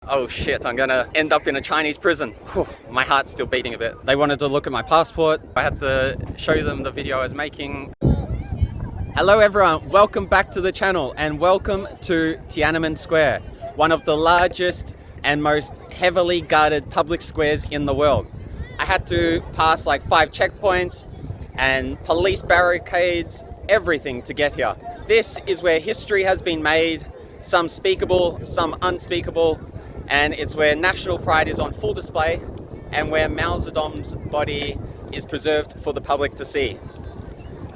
oh shit, I'm gonna end up in a Chinese prison. Whew, my heart's still beating a bit. They wanted to look at my passport. I had to show them the video I was making. Hello everyone, welcome back to the channel and welcome to Tiananmen Square, one of the largest and most heavily guarded public squares in the world. I had to pass like 5 checkpoints and police barricades, everything to get here. This is where history has been made, some speakable, some unspeakable, and it's where national pride is on full display and where Mao Zedong's body is preserved for the public to see.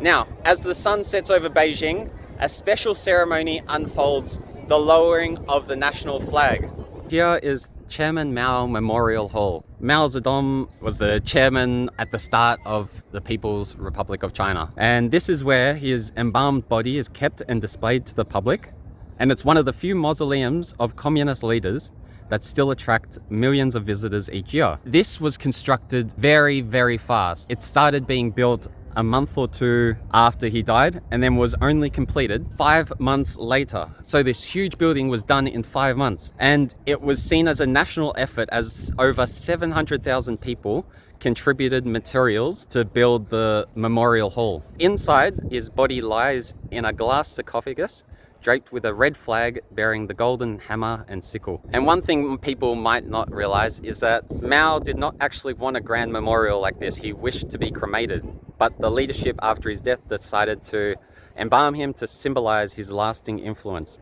Now, as the sun sets over Beijing, a special ceremony unfolds, the lowering of the national flag. Here is Chairman Mao Memorial Hall. Mao Zedong was the chairman at the start of the People's Republic of China. And this is where his embalmed body is kept and displayed to the public. And it's one of the few mausoleums of communist leaders that still attract millions of visitors each year. This was constructed very, very fast. It started being built a month or 2 after he died and then was only completed 5 months later. So this huge building was done in 5 months and it was seen as a national effort as over 700,000 people contributed materials to build the memorial hall. Inside, his body lies in a glass sarcophagus draped with a red flag bearing the golden hammer and sickle. And one thing people might not realize is that Mao did not actually want a grand memorial like this. He wished to be cremated, but the leadership after his death decided to embalm him to symbolize his lasting influence.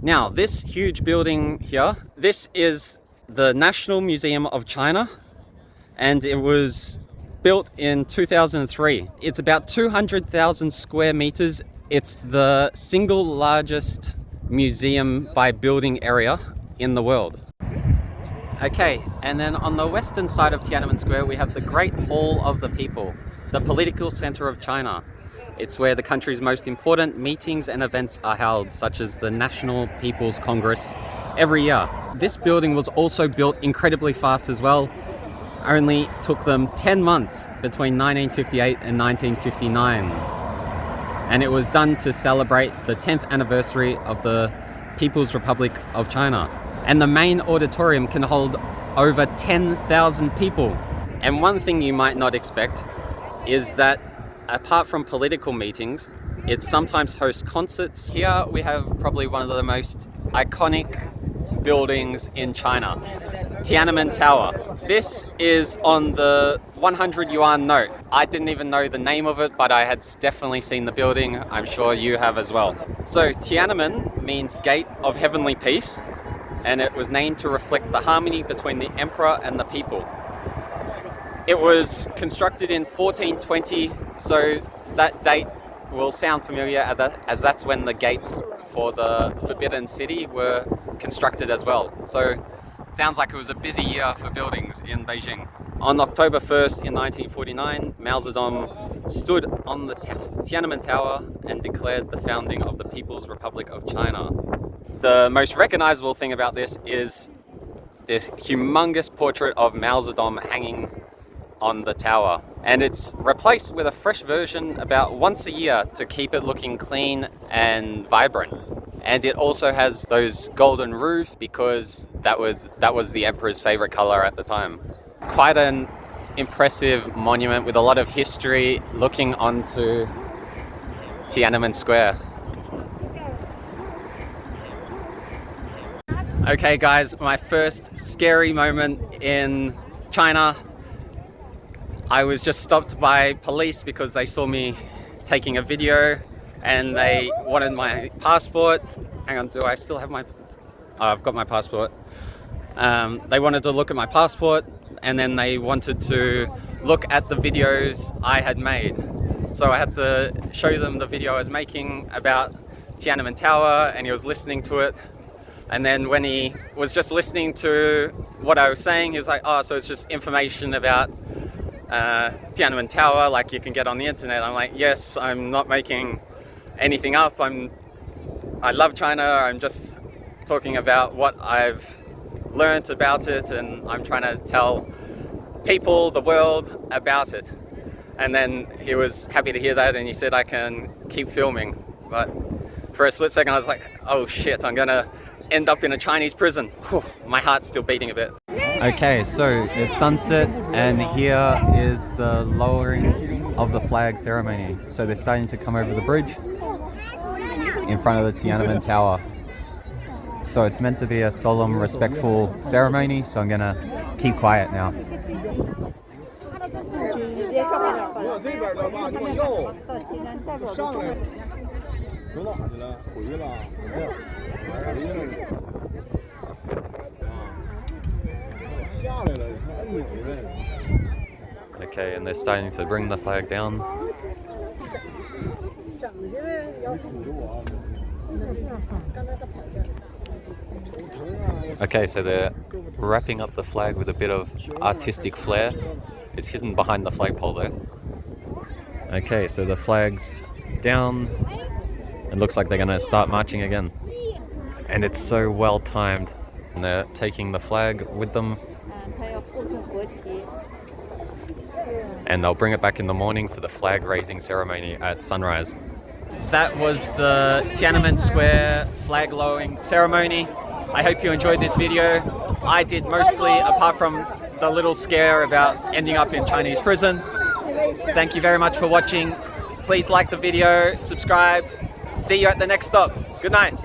Now, this huge building here, this is the National Museum of China, and it was built in 2003. It's about 200,000 square meters. It's the single largest museum by building area in the world. Okay, and then on the western side of Tiananmen Square, we have the Great Hall of the People, the political center of China. It's where the country's most important meetings and events are held, such as the National People's Congress every year. This building was also built incredibly fast as well. Only took them 10 months between 1958 and 1959. And it was done to celebrate the 10th anniversary of the People's Republic of China. And the main auditorium can hold over 10,000 people. And one thing you might not expect is that apart from political meetings, it sometimes hosts concerts. Here we have probably one of the most iconic buildings in China, Tiananmen Tower. This is on the 100 yuan note. I didn't even know the name of it, but I had definitely seen the building. I'm sure you have as well. So Tiananmen means Gate of Heavenly Peace, and it was named to reflect the harmony between the emperor and the people. It was constructed in 1420, so that date will sound familiar as that's when the gates for the Forbidden City were constructed as well. So it sounds like it was a busy year for buildings in Beijing. On October 1st in 1949, Mao Zedong stood on the Tiananmen Tower and declared the founding of the People's Republic of China. The most recognizable thing about this is this humongous portrait of Mao Zedong hanging on the tower. And it's replaced with a fresh version about once a year to keep it looking clean and vibrant. And it also has those golden roof because that was the emperor's favorite color at the time. Quite an impressive monument with a lot of history looking onto Tiananmen Square. Okay guys, my first scary moment in China. I was just stopped by police because they saw me taking a video and they wanted my passport. Hang on, do I still have my... Oh, I've got my passport. They wanted to look at my passport and then they wanted to look at the videos I had made. So I had to show them the video I was making about Tiananmen Tower and he was listening to it. And then when he was just listening to what I was saying, he was like, oh, so it's just information about Tiananmen Tower like you can get on the internet. I'm like, yes, I'm not making anything up. I love China. I'm just talking about what I've learnt about it and I'm trying to tell people, the world about it. And then he was happy to hear that and he said I can keep filming. But for a split second I was like, oh shit, I'm gonna end up in a Chinese prison. Whew, my heart's still beating a bit. Okay, so it's sunset and here is the lowering of the flag ceremony. So they're starting to come over the bridge in front of the Tiananmen Tower. So it's meant to be a solemn, respectful ceremony, so I'm gonna keep quiet now. Okay, and they're starting to bring the flag down. Okay, so they're wrapping up the flag with a bit of artistic flair. It's hidden behind the flagpole there. Okay, so the flag's down. It looks like they're gonna start marching again. And it's so well timed. And they're taking the flag with them. And they'll bring it back in the morning for the flag raising ceremony at sunrise. That was the Tiananmen Square flag lowering ceremony. I hope you enjoyed this video. I did mostly, apart from the little scare about ending up in Chinese prison. Thank you very much for watching. Please like the video, subscribe. See you at the next stop. Good night.